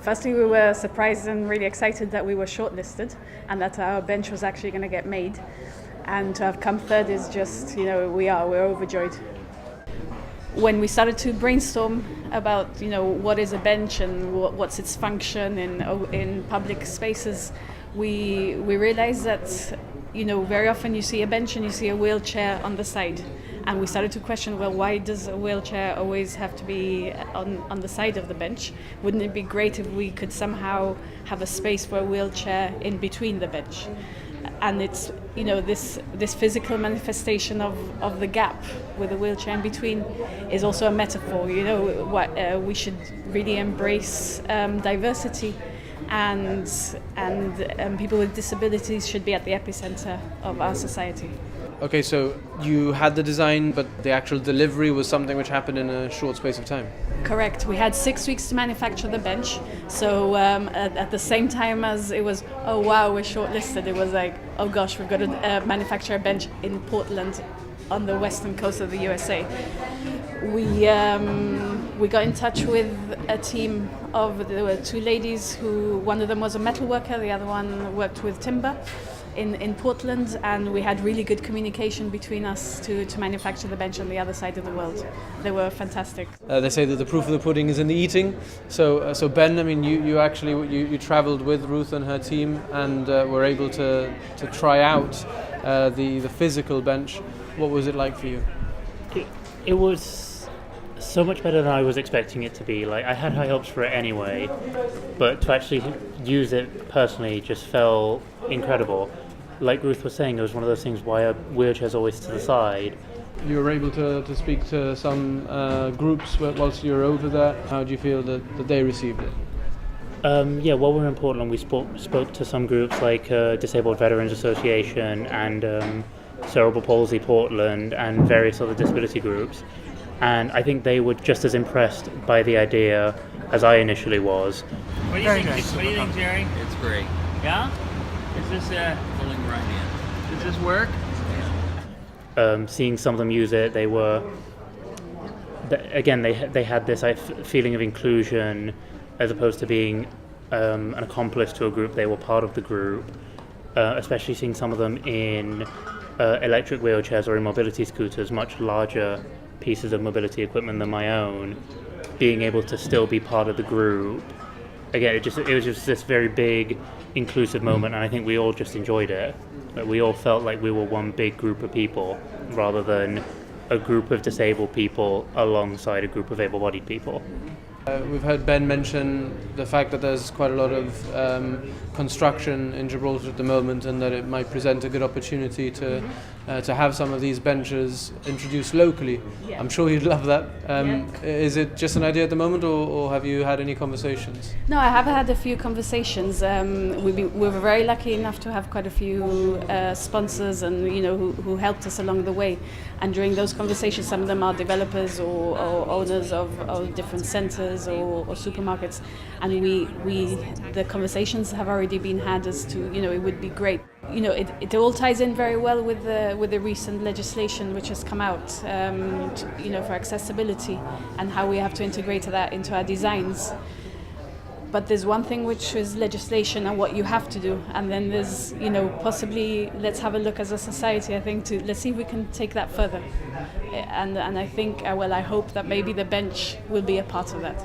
Firstly, we were surprised and really excited that we were shortlisted and that our bench was actually going to get made. And to have come third is just, we're overjoyed. When we started to brainstorm about, what is a bench and what's its function in public spaces, we realized that, very often you see a bench and you see a wheelchair on the side. And we started to question, well, why does a wheelchair always have to be on the side of the bench? Wouldn't it be great if we could somehow have a space for a wheelchair in between the bench? And it's, this physical manifestation of the gap with a wheelchair in between is also a metaphor. We should really embrace diversity, and people with disabilities should be at the epicenter of our society. Okay, so you had the design, but the actual delivery was something which happened in a short space of time. Correct. We had 6 weeks to manufacture the bench. So at the same time as it was, oh wow, we're shortlisted, it was like, oh gosh, we've got to manufacture a bench in Portland on the western coast of the USA. We got in touch with a team there were 2 ladies who, one of them was a metal worker, the other one worked with timber in Portland, and we had really good communication between us to manufacture the bench on the other side of the world. They were fantastic. They say that the proof of the pudding is in the eating. So Ben, I mean, you actually traveled with Ruth and her team and were able to try out the physical bench. What was it like for you? It was so much better than I was expecting it to be. Like, I had high hopes for it anyway, but to actually use it personally just felt incredible. Like Ruth was saying, it was one of those things why a wheelchair's always to the side. You were able to speak to some groups whilst you were over there. How do you feel that they received it? While we were in Portland, we spoke to some groups like Disabled Veterans Association and Cerebral Palsy Portland and various other disability groups. And I think they were just as impressed by the idea as I initially was. What do you think, Jerry? It's great. Yeah? Is this Pulling right in. does this work? Seeing some of them use it, they were again they had this feeling of inclusion as opposed to being an accomplice to a group. They were part of the group, especially seeing some of them in electric wheelchairs or in mobility scooters, much larger pieces of mobility equipment than my own, being able to still be part of the group. Again, it was just this very big, inclusive moment, and I think we all just enjoyed it. Like, we all felt like we were one big group of people, rather than a group of disabled people alongside a group of able-bodied people. We've heard Ben mention the fact that there's quite a lot of construction in Gibraltar at the moment, and that it might present a good opportunity to have some of these benches introduced locally. Yeah. I'm sure you'd love that. Is it just an idea at the moment, or have you had any conversations? No, I have had a few conversations. We were very lucky enough to have quite a few sponsors and who helped us along the way. And during those conversations, some of them are developers or owners of different centres or supermarkets, and the conversations have already been had as to it would be great. It all ties in very well with the recent legislation which has come out for accessibility and how we have to integrate that into our designs. But there's one thing which is legislation and what you have to do, and then there's possibly let's have a look as a society. I think let's see if we can take that further, and I think I hope that maybe the bench will be a part of that.